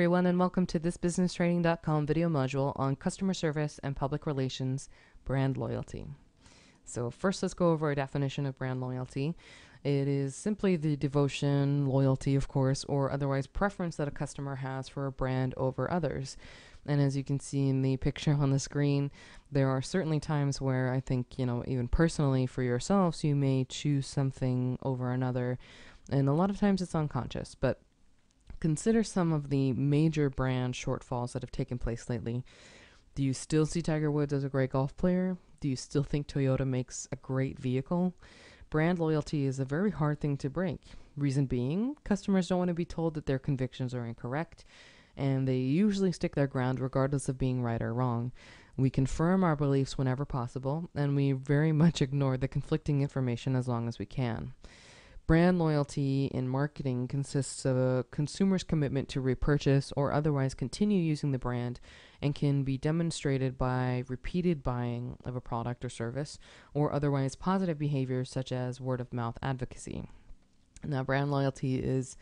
everyone, and welcome to this BusinessTraining.com video module on customer service and public relations brand loyalty. So first, let's go over a definition of brand loyalty. It is simply the devotion, loyalty, of course, or otherwise preference that a customer has for a brand over others. And as you can see in the picture on the screen, there are certainly times where I think, even personally for yourselves, you may choose something over another. And a lot of times it's unconscious, but consider some of the major brand shortfalls that have taken place lately. Do you still see Tiger Woods as a great golf player? Do you still think Toyota makes a great vehicle? Brand loyalty is a very hard thing to break. Reason being, customers don't want to be told that their convictions are incorrect, and they usually stick their ground regardless of being right or wrong. We confirm our beliefs whenever possible, and we very much ignore the conflicting information as long as we can. Brand loyalty in marketing consists of a consumer's commitment to repurchase or otherwise continue using the brand, and can be demonstrated by repeated buying of a product or service or otherwise positive behaviors such as word-of-mouth advocacy. Now, brand loyalty is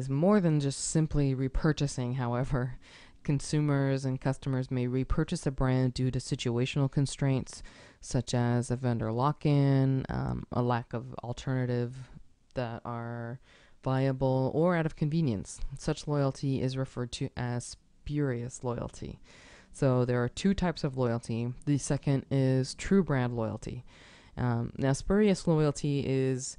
more than just simply repurchasing, however. Consumers and customers may repurchase a brand due to situational constraints such as a vendor lock-in, a lack of alternative that are viable, or out of convenience. Such loyalty is referred to as spurious loyalty. So there are two types of loyalty. The second is true brand loyalty. Now, spurious loyalty is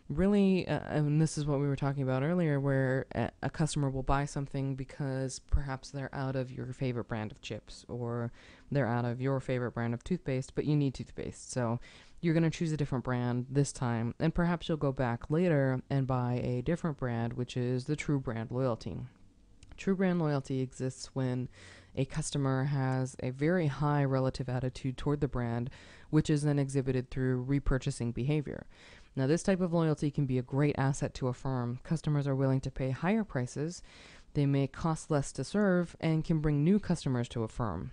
really, and this is what we were talking about earlier, where a customer will buy something because perhaps they're out of your favorite brand of chips, or they're out of your favorite brand of toothpaste, but you need toothpaste. So you're going to choose a different brand this time, and perhaps you'll go back later and buy a different brand, which is the true brand loyalty. True brand loyalty exists when a customer has a very high relative attitude toward the brand, which is then exhibited through repurchasing behavior. Now, this type of loyalty can be a great asset to a firm. Customers are willing to pay higher prices, they may cost less to serve, and can bring new customers to a firm.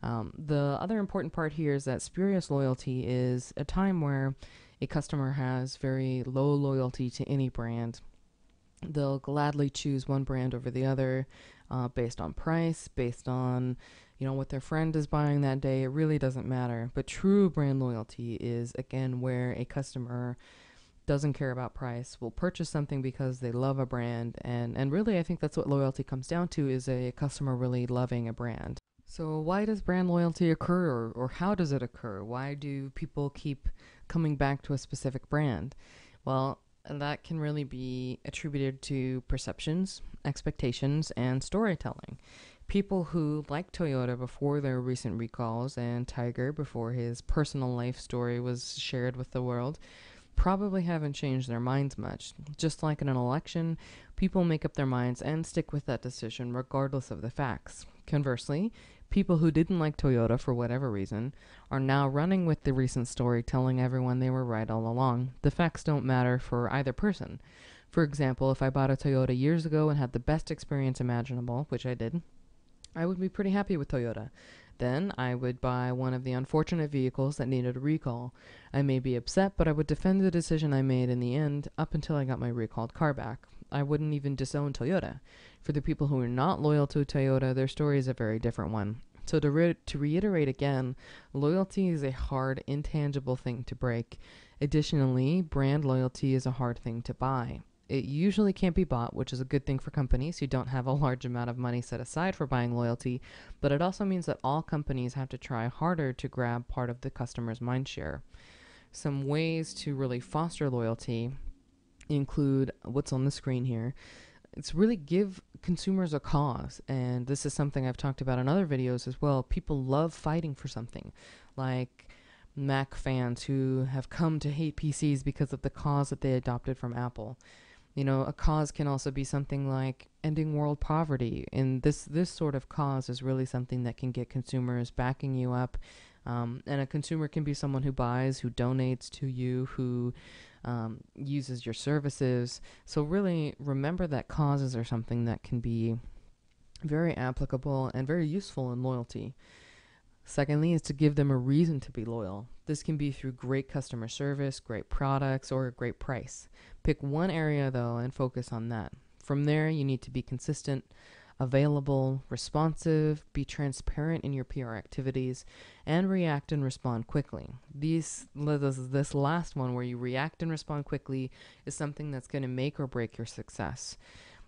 The other important part here is that spurious loyalty is a time where a customer has very low loyalty to any brand. They'll gladly choose one brand over the other based on price, based on what their friend is buying that day. It really doesn't matter. But true brand loyalty is, again, where a customer doesn't care about price, will purchase something because they love a brand, and really I think that's what loyalty comes down to, is a customer really loving a brand. So why does brand loyalty occur, or how does it occur? Why do people keep coming back to a specific brand? Well, that can really be attributed to perceptions, expectations, and storytelling. People who liked Toyota before their recent recalls, and Tiger before his personal life story was shared with the world, probably haven't changed their minds much. Just like in an election, people make up their minds and stick with that decision regardless of the facts. Conversely, people who didn't like Toyota for whatever reason are now running with the recent story, telling everyone they were right all along. The facts don't matter for either person. For example, if I bought a Toyota years ago and had the best experience imaginable, which I did, I would be pretty happy with Toyota. Then I would buy one of the unfortunate vehicles that needed a recall. I may be upset, but I would defend the decision I made in the end up until I got my recalled car back. I wouldn't even disown Toyota. For the people who are not loyal to Toyota, their story is a very different one. So to reiterate again, loyalty is a hard, intangible thing to break. Additionally, brand loyalty is a hard thing to buy. It usually can't be bought, which is a good thing for companies who don't have a large amount of money set aside for buying loyalty, but it also means that all companies have to try harder to grab part of the customer's mind share. Some ways to really foster loyalty include what's on the screen here. It's really give consumers a cause, and this is something I've talked about in other videos as well. People love fighting for something, like Mac fans who have come to hate PCs because of the cause that they adopted from Apple. A cause can also be something like ending world poverty, and this sort of cause is really something that can get consumers backing you up. And a consumer can be someone who buys, who donates to you, who uses your services. So really remember that causes are something that can be very applicable and very useful in loyalty. Secondly is to give them a reason to be loyal. This can be through great customer service, great products, or a great price. Pick one area though and focus on that. From there, you need to be consistent. available, responsive, be transparent in your PR activities, and react and respond quickly. This last one, where you react and respond quickly, is something that's going to make or break your success.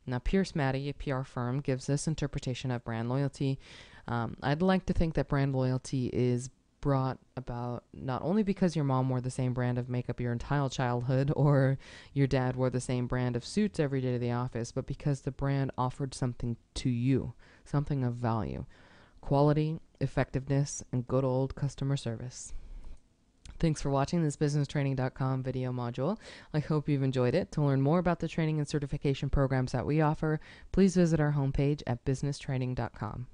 Now, Pierce Matty, a PR firm, gives this interpretation of brand loyalty. I'd like to think that brand loyalty is brought about not only because your mom wore the same brand of makeup your entire childhood, or your dad wore the same brand of suits every day to the office, but because the brand offered something to you, something of value: quality, effectiveness, and good old customer service. Thanks for watching this businesstraining.com video module. I hope you've enjoyed it. To learn more about the training and certification programs that we offer, please visit our homepage at businesstraining.com.